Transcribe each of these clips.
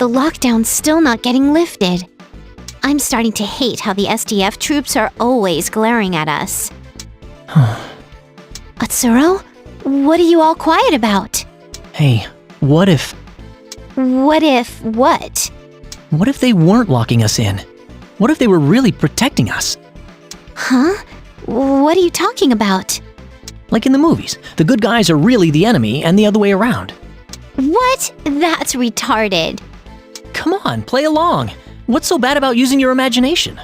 the lockdown's still not getting lifted. I'm starting to hate how the SDF troops are always glaring at us. Atsuro? What are you all quiet about? Hey, what if... What if what? What if they weren't locking us in? What if they were really protecting us? Huh? What are you talking about? Like in the movies, the good guys are really the enemy and the other way around. What? That's retarded. Come on, play along. What's so bad about using your imagination?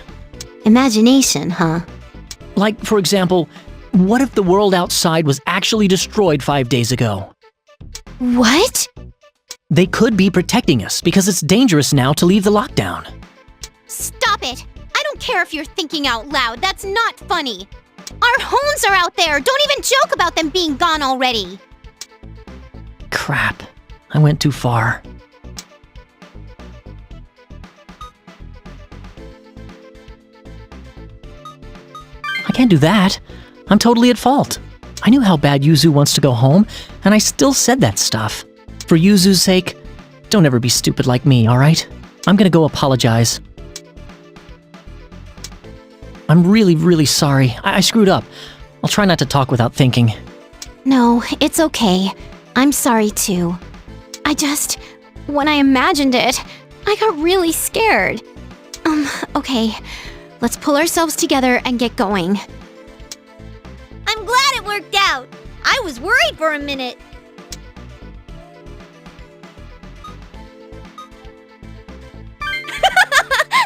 Imagination, huh? Like, for example, what if the world outside was actually destroyed 5 days ago? What? They could be protecting us because it's dangerous now to leave the lockdown. Stop it! I don't care if you're thinking out loud, that's not funny! Our homes are out there! Don't even joke about them being gone already! Crap, I went too far. I can't do that. I'm totally at fault. I knew how bad Yuzu wants to go home, and I still said that stuff. For Yuzu's sake, don't ever be stupid like me, alright? I'm gonna go apologize. I'm really sorry. I screwed up. I'll try not to talk without thinking. No, it's okay. I'm sorry too. When I imagined it, I got really scared. Okay. Let's pull ourselves together and get going. I'm glad it worked out. I was worried for a minute.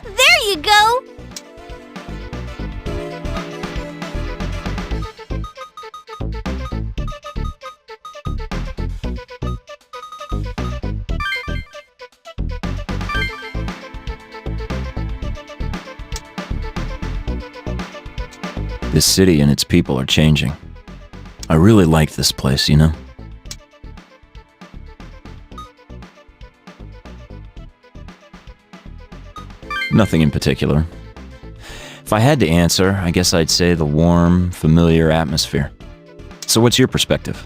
There you go. This city and its people are changing. I really like this place, you know? Nothing in particular. If I had to answer, I guess I'd say the warm, familiar atmosphere. So what's your perspective?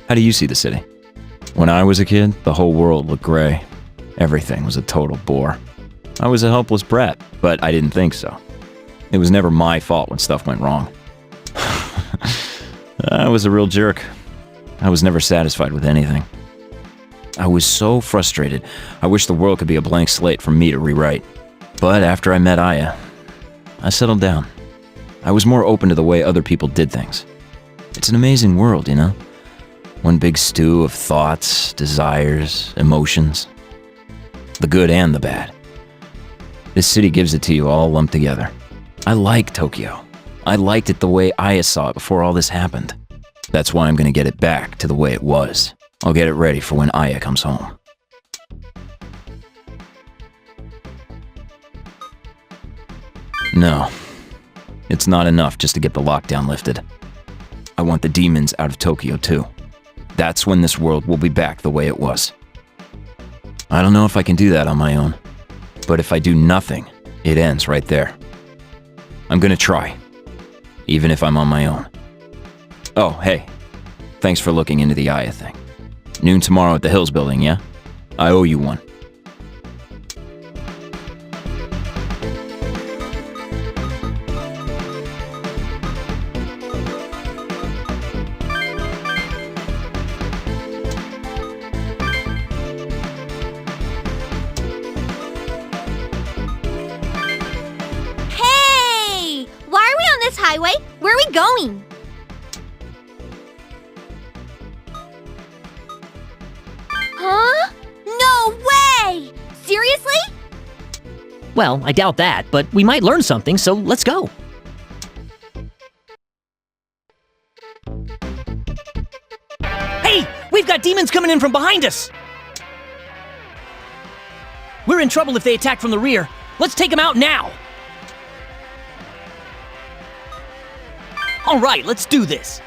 How do you see the city? When I was a kid, the whole world looked gray. Everything was a total bore. I was a helpless brat, but I didn't think so. It was never my fault when stuff went wrong. I was a real jerk. I was never satisfied with anything. I was so frustrated. I wish the world could be a blank slate for me to rewrite. But after I met Aya, I settled down. I was more open to the way other people did things. It's an amazing world, you know? One big stew of thoughts, desires, emotions. The good and the bad. This city gives it to you all lumped together. I like Tokyo. I liked it the way Aya saw it before all this happened. That's why I'm gonna get it back to the way it was. I'll get it ready for when Aya comes home. No, it's not enough just to get the lockdown lifted. I want the demons out of Tokyo too. That's when this world will be back the way it was. I don't know if I can do that on my own, but if I do nothing, it ends right there. I'm gonna try, even if I'm on my own. Oh, hey, thanks for looking into the Aya thing. Noon tomorrow at the Hills building, yeah? I owe you one. Hey! Why are we on this highway? Where are we going? Huh? No way! Seriously? Well, I doubt that, but we might learn something, so let's go. Hey! We've got demons coming in from behind us! We're in trouble if they attack from the rear. Let's take them out now! All right, let's do this.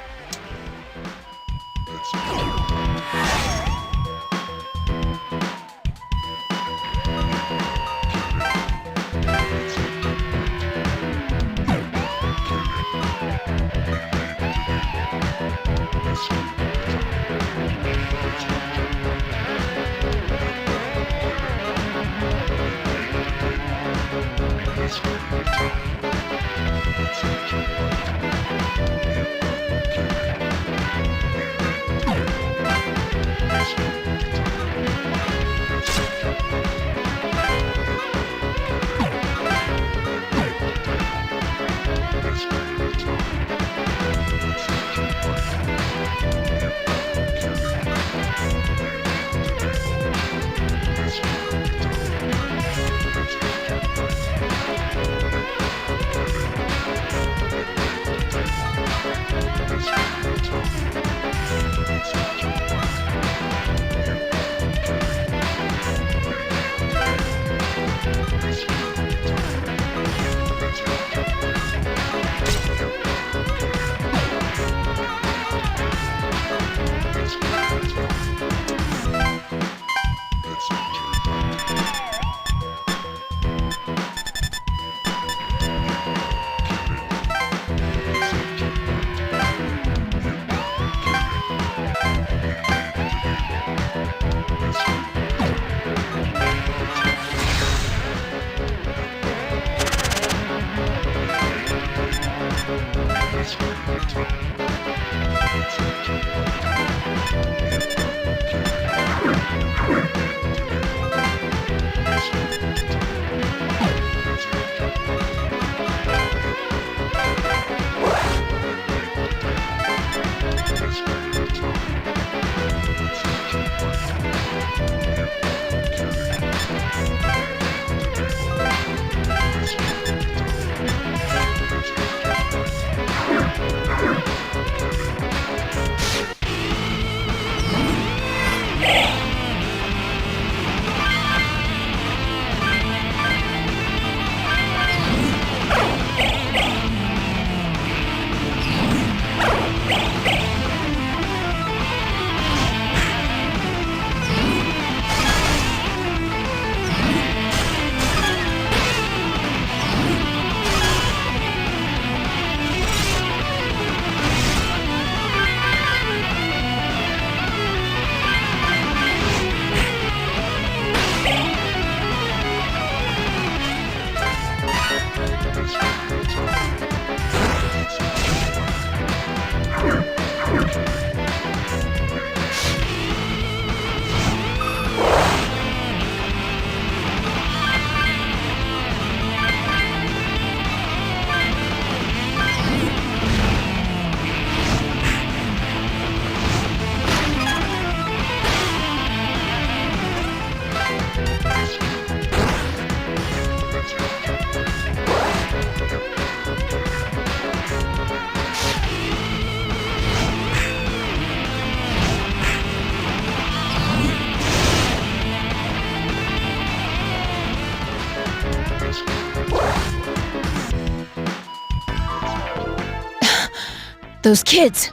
Those kids!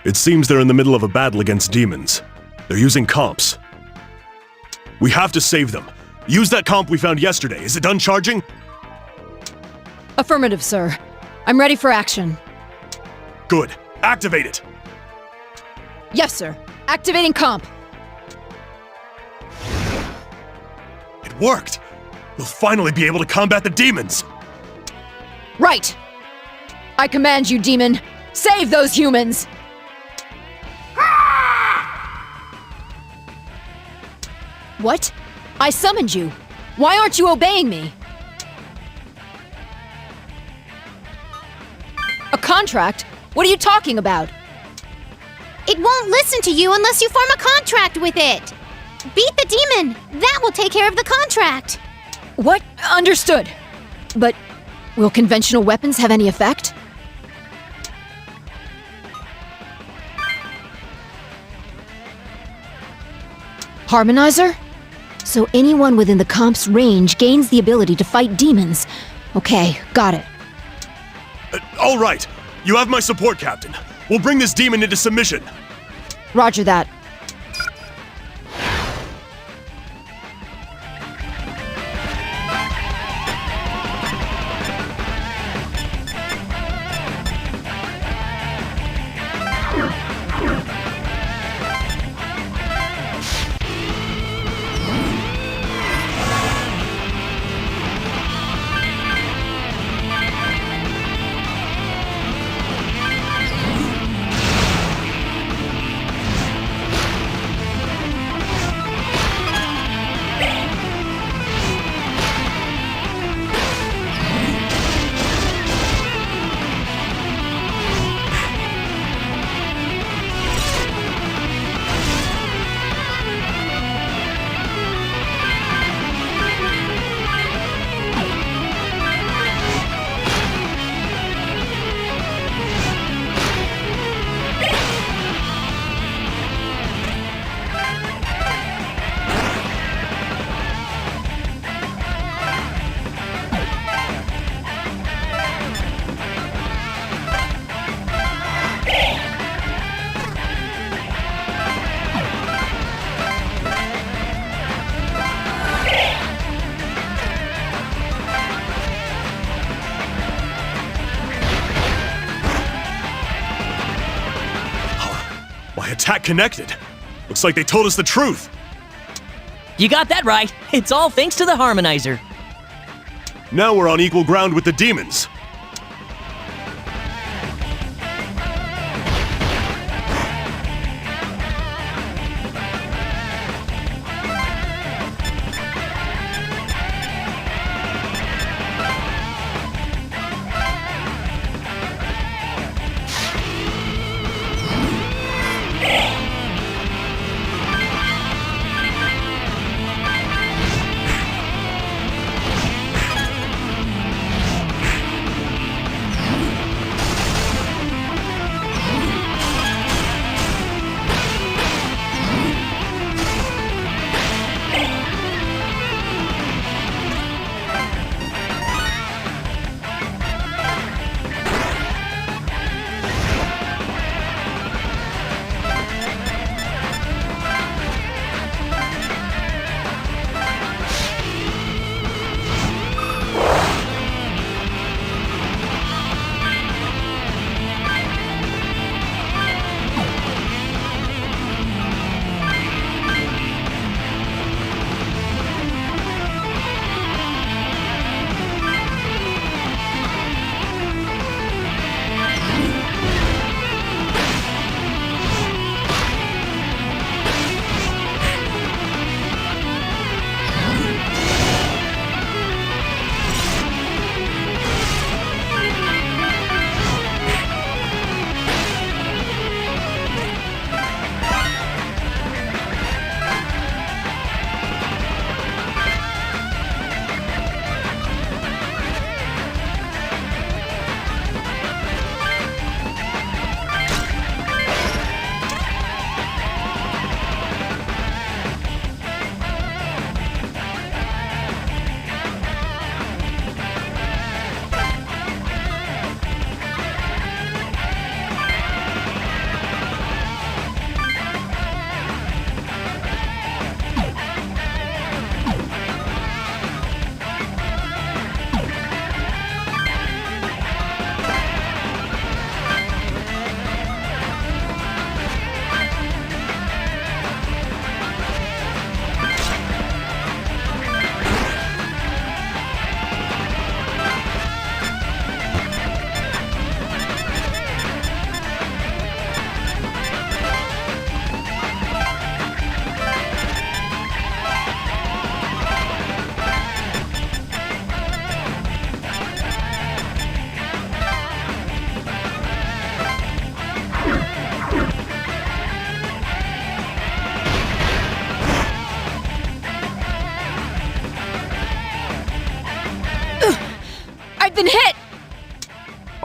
It seems they're in the middle of a battle against demons. They're using comps. We have to save them. Use that comp we found yesterday. Is it done charging? Affirmative, sir. I'm ready for action. Good. Activate it. Yes, sir. Activating comp. It worked. We'll finally be able to combat the demons. Right! I command you, demon! Save those humans! What? I summoned you. Why aren't you obeying me? A contract? What are you talking about? It won't listen to you unless you form a contract with it. Beat the demon. That will take care of the contract. What? Understood. But will conventional weapons have any effect? Harmonizer? So anyone within the comp's range gains the ability to fight demons. Okay, got it. All right. You have my support, Captain. We'll bring this demon into submission. Roger that. Attack connected. Looks like they told us the truth. You got that right. It's all thanks to the harmonizer. Now we're on equal ground with the demons.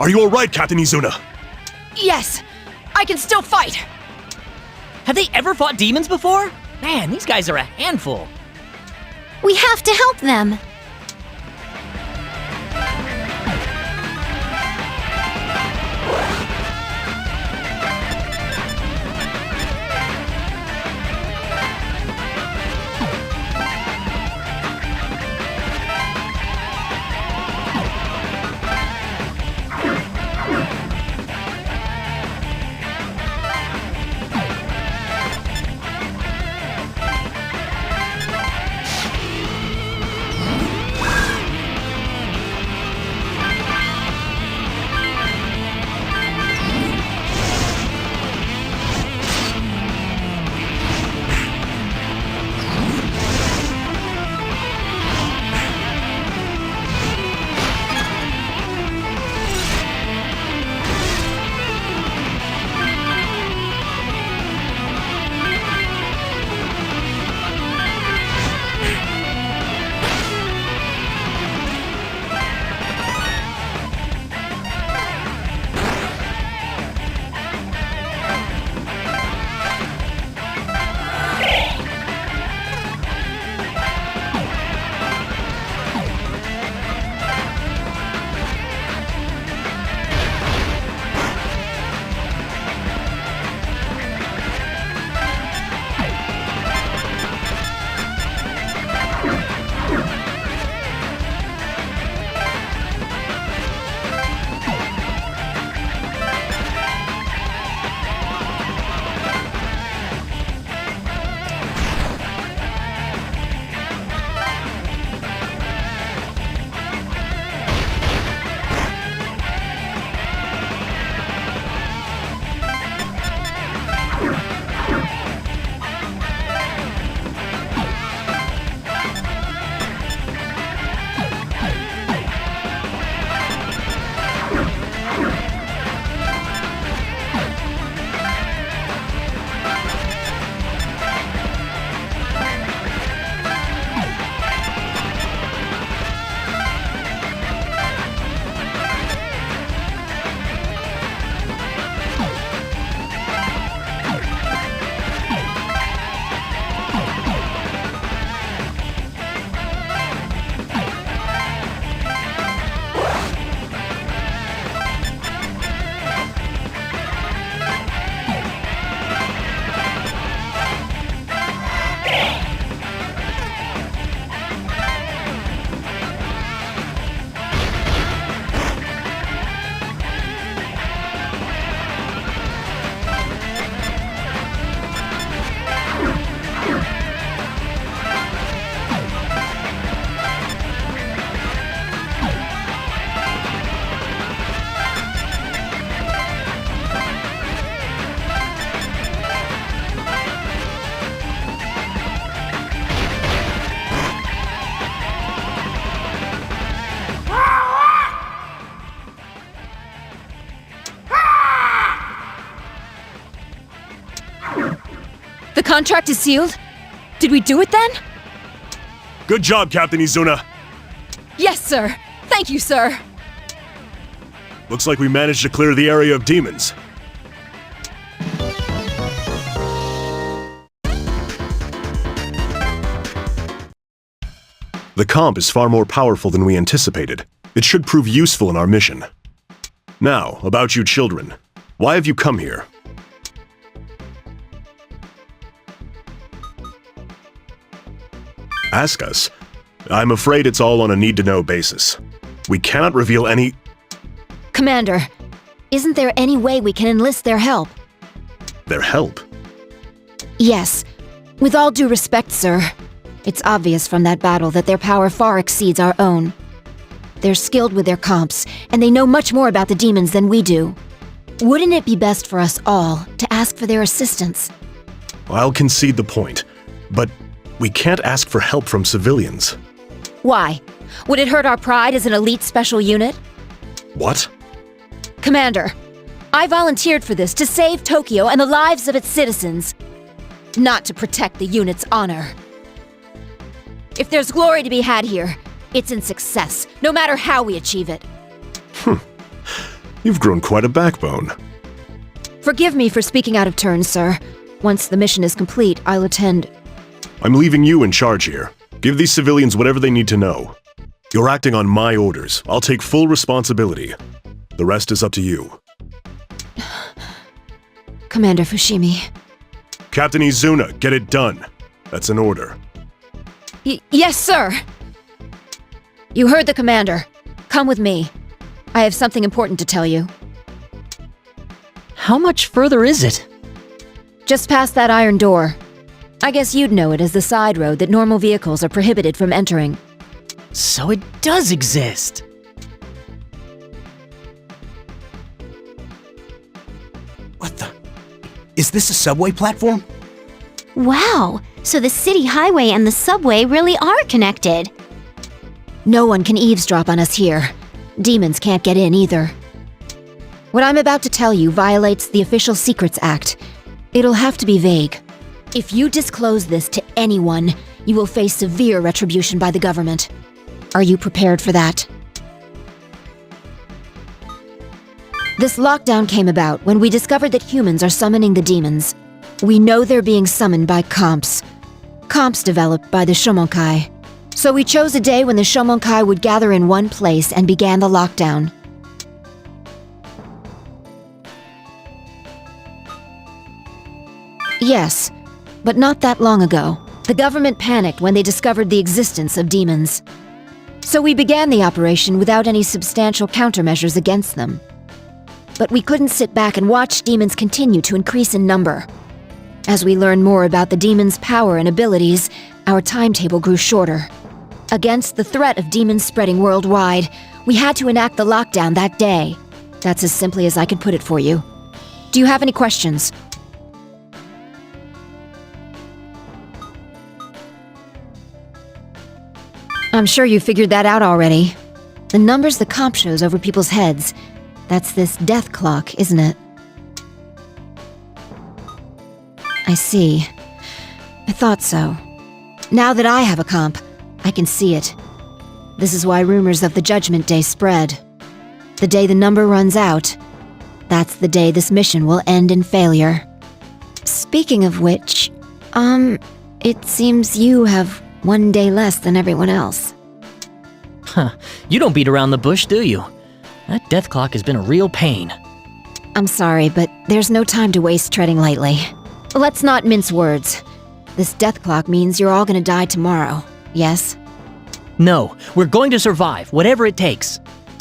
Are you alright, Captain Izuna? Yes! I can still fight! Have they ever fought demons before? Man, these guys are a handful. We have to help them. The contract is sealed? Did we do it then? Good job, Captain Izuna. Yes, sir. Thank you, sir. Looks like we managed to clear the area of demons. The comp is far more powerful than we anticipated. It should prove useful in our mission. Now, about you children. Why have you come here? Ask us. I'm afraid it's all on a need-to-know basis. We cannot reveal any... Commander, isn't there any way we can enlist their help? Their help? Yes. With all due respect, sir. It's obvious from that battle that their power far exceeds our own. They're skilled with their comps, and they know much more about the demons than we do. Wouldn't it be best for us all to ask for their assistance? I'll concede the point, but we can't ask for help from civilians. Why? Would it hurt our pride as an elite special unit? What? Commander, I volunteered for this to save Tokyo and the lives of its citizens, not to protect the unit's honor. If there's glory to be had here, it's in success, no matter how we achieve it. You've grown quite a backbone. Forgive me for speaking out of turn, sir. Once the mission is complete, I'll attend. I'm leaving you in charge here. Give these civilians whatever they need to know. You're acting on my orders. I'll take full responsibility. The rest is up to you. Commander Fushimi. Captain Izuna, get it done. That's an order. Yes, sir! You heard the commander. Come with me. I have something important to tell you. How much further is it? Just past that iron door. I guess you'd know it as the side road that normal vehicles are prohibited from entering. So it does exist. What the? Is this a subway platform? Wow, so the city highway and the subway really are connected. No one can eavesdrop on us here. Demons can't get in either. What I'm about to tell you violates the Official Secrets Act. It'll have to be vague. If you disclose this to anyone, you will face severe retribution by the government. Are you prepared for that? This lockdown came about when we discovered that humans are summoning the demons. We know they're being summoned by comps. Comps developed by the Shomonkai. So we chose a day when the Shomonkai would gather in one place and began the lockdown. Yes, but not that long ago. The government panicked when they discovered the existence of demons. So we began the operation without any substantial countermeasures against them. But we couldn't sit back and watch demons continue to increase in number. As we learned more about the demons' power and abilities, our timetable grew shorter. Against the threat of demons spreading worldwide, we had to enact the lockdown that day. That's as simply as I can put it for you. Do you have any questions? I'm sure you figured that out already. The numbers the comp shows over people's heads. That's this death clock, isn't it? I see. I thought so. Now that I have a comp, I can see it. This is why rumors of the Judgment Day spread. The day the number runs out, that's the day this mission will end in failure. Speaking of which, it seems you have one day less than everyone else. Huh. You don't beat around the bush, do you? That death clock has been a real pain. I'm sorry, but there's no time to waste treading lightly. Let's not mince words. This death clock means you're all gonna die tomorrow, yes? No, we're going to survive, whatever it takes.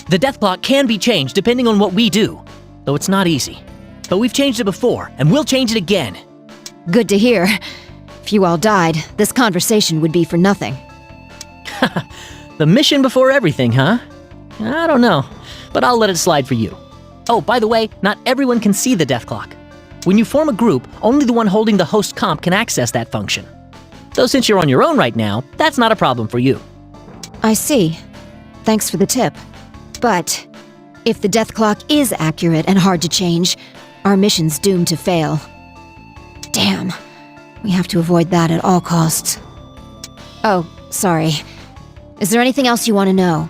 The death clock can be changed depending on what we do, though it's not easy. But we've changed it before, and we'll change it again. Good to hear. If you all died, this conversation would be for nothing. The mission before everything, huh? I don't know, but I'll let it slide for you. Oh, by the way, not everyone can see the death clock. When you form a group, only the one holding the host comp can access that function. Though since you're on your own right now, that's not a problem for you. I see. Thanks for the tip. But if the death clock is accurate and hard to change, our mission's doomed to fail. Damn. We have to avoid that at all costs. Oh, sorry. Is there anything else you want to know?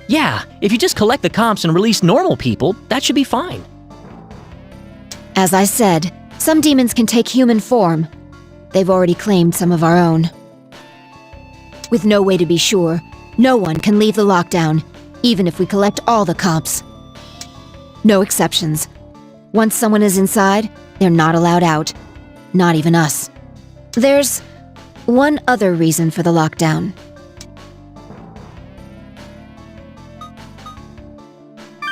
Yeah, if you just collect the comps and release normal people, that should be fine. As I said, some demons can take human form. They've already claimed some of our own. With no way to be sure, no one can leave the lockdown, even if we collect all the comps. No exceptions. Once someone is inside, they're not allowed out. Not even us. There's one other reason for the lockdown.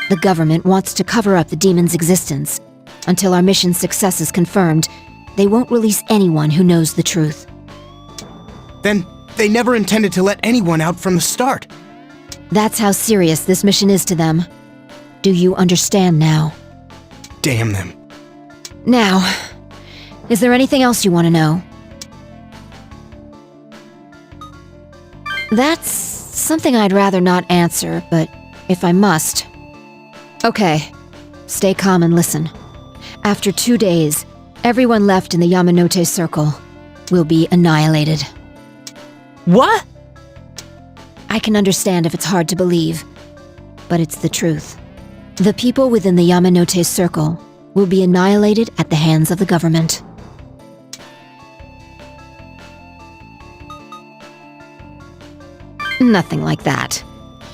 The government wants to cover up the demon's existence. Until our mission's success is confirmed, they won't release anyone who knows the truth. Then they never intended to let anyone out from the start. That's how serious this mission is to them. Do you understand now? Damn them. Now, is there anything else you want to know? That's something I'd rather not answer, but if I must... Okay, stay calm and listen. After 2 days, everyone left in the Yamanote Circle will be annihilated. What? I can understand if it's hard to believe, but it's the truth. The people within the Yamanote Circle will be annihilated at the hands of the government. Nothing like that.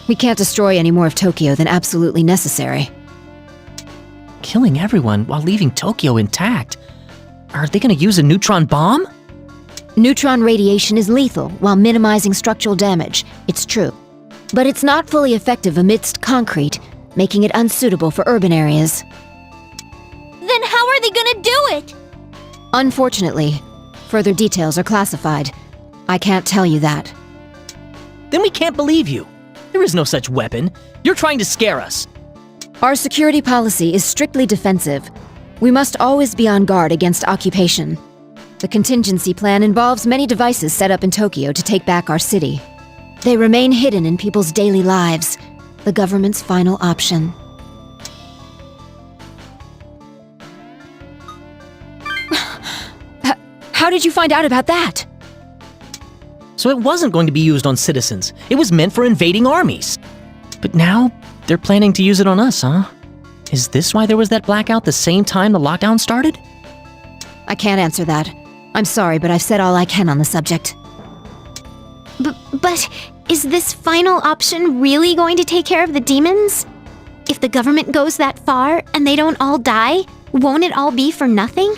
We can't destroy any more of Tokyo than absolutely necessary. Killing everyone while leaving Tokyo intact. Are they gonna use a neutron bomb? Neutron radiation is lethal while minimizing structural damage, it's true. But it's not fully effective amidst concrete, making it unsuitable for urban areas. Then how are they gonna do it? Unfortunately, further details are classified. I can't tell you that. Then we can't believe you. There is no such weapon. You're trying to scare us. Our security policy is strictly defensive. We must always be on guard against occupation. The contingency plan involves many devices set up in Tokyo to take back our city. They remain hidden in people's daily lives, the government's final option. How did you find out about that? So it wasn't going to be used on citizens. It was meant for invading armies. But now, they're planning to use it on us, huh? Is this why there was that blackout the same time the lockdown started? I can't answer that. I'm sorry, but I've said all I can on the subject. But is this final option really going to take care of the demons? If the government goes that far and they don't all die, won't it all be for nothing?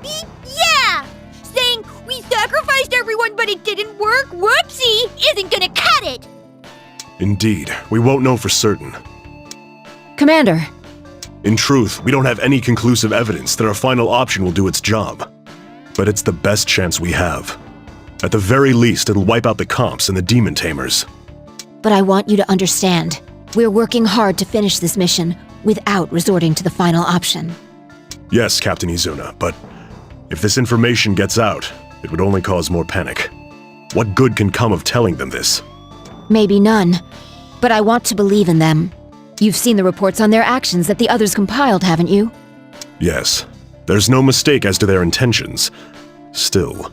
Yeah! Saying we sacrificed everyone but it didn't work, whoopsie, isn't gonna cut it! Indeed, we won't know for certain. Commander, In truth, we don't have any conclusive evidence that our final option will do its job. But it's the best chance we have. At the very least, it'll wipe out the comps and the demon tamers. but I want you to understand. We're working hard to finish this mission without resorting to the final option. Yes, Captain Izuna, but if this information gets out, it would only cause more panic. What good can come of telling them this? Maybe none, but I want to believe in them. You've seen the reports on their actions that the others compiled, haven't you? Yes. There's no mistake as to their intentions. Still.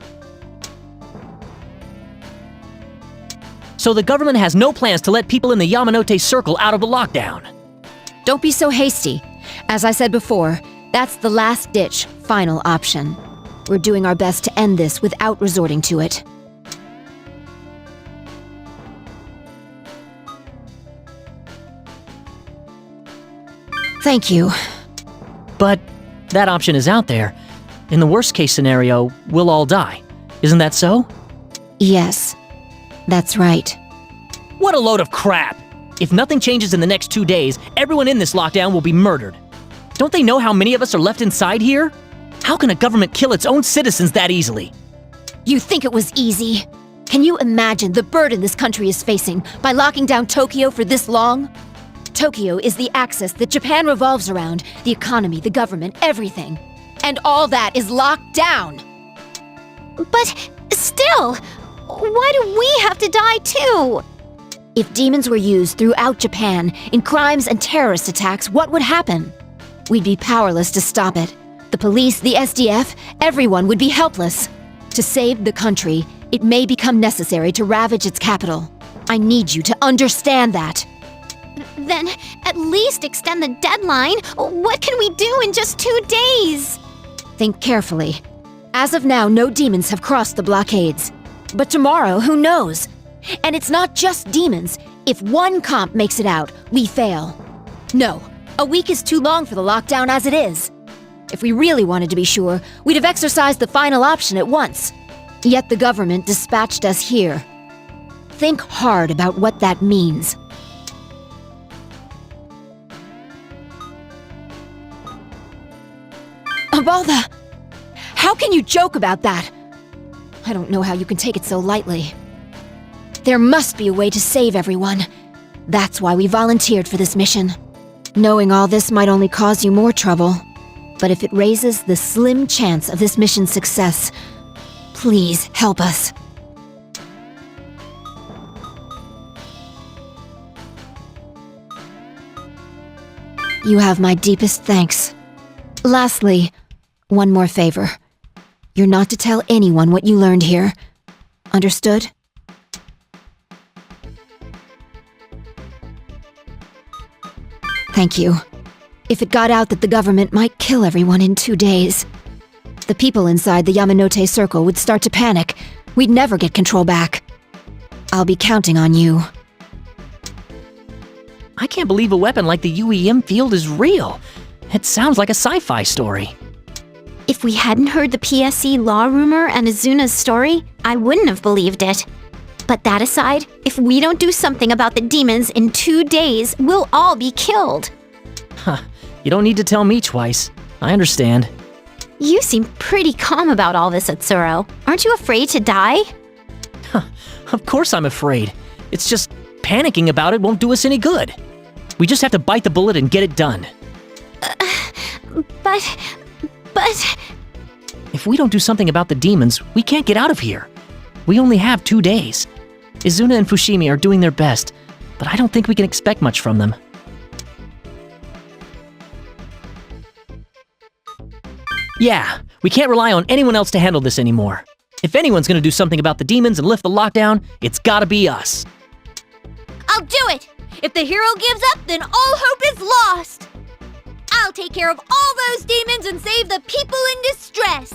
So the government has no plans to let people in the Yamanote Circle out of the lockdown. Don't be so hasty. As I said before, that's the last-ditch, final option. We're doing our best to end this without resorting to it. Thank you. But that option is out there. In the worst-case scenario, we'll all die. Isn't that so? Yes, that's right. What a load of crap! If nothing changes in the next 2 days, everyone in this lockdown will be murdered. Don't they know how many of us are left inside here? How can a government kill its own citizens that easily? You think it was easy? Can you imagine the burden this country is facing by locking down Tokyo for this long? Tokyo is the axis that Japan revolves around, the economy, the government, everything. And all that is locked down! But still, why do we have to die too? If demons were used throughout Japan in crimes and terrorist attacks, what would happen? We'd be powerless to stop it. The police, the SDF, everyone would be helpless. To save the country, it may become necessary to ravage its capital. I need you to understand that. Then at least extend the deadline. What can we do in just 2 days? Think carefully. As of now, no demons have crossed the blockades. But tomorrow, who knows? And it's not just demons. If one comp makes it out, we fail. No, a week is too long for the lockdown as it is. If we really wanted to be sure, we'd have exercised the final option at once. Yet the government dispatched us here. Think hard about what that means. Abalda! How can you joke about that? I don't know how you can take it so lightly. There must be a way to save everyone. That's why we volunteered for this mission. Knowing all this might only cause you more trouble. But if it raises the slim chance of this mission's success, please help us. You have my deepest thanks. Lastly, one more favor. You're not to tell anyone what you learned here. Understood? Thank you. If it got out that the government might kill everyone in 2 days, the people inside the Yamanote Circle would start to panic. We'd never get control back. I'll be counting on you. I can't believe a weapon like the UEM field is real. It sounds like a sci-fi story. If we hadn't heard the PSC law rumor and Azuna's story, I wouldn't have believed it. But that aside, if we don't do something about the demons in 2 days, we'll all be killed. Huh. You don't need to tell me twice. I understand. You seem pretty calm about all this, Atsuro. Aren't you afraid to die? Of course I'm afraid. It's just panicking about it won't do us any good. We just have to bite the bullet and get it done. But... If we don't do something about the demons, we can't get out of here. We only have 2 days. Izuna and Fushimi are doing their best, but I don't think we can expect much from them. Yeah, we can't rely on anyone else to handle this anymore. If anyone's gonna do something about the demons and lift the lockdown, it's gotta be us. I'll do it! If the hero gives up, then all hope is lost! I'll take care of all those demons and save the people in distress!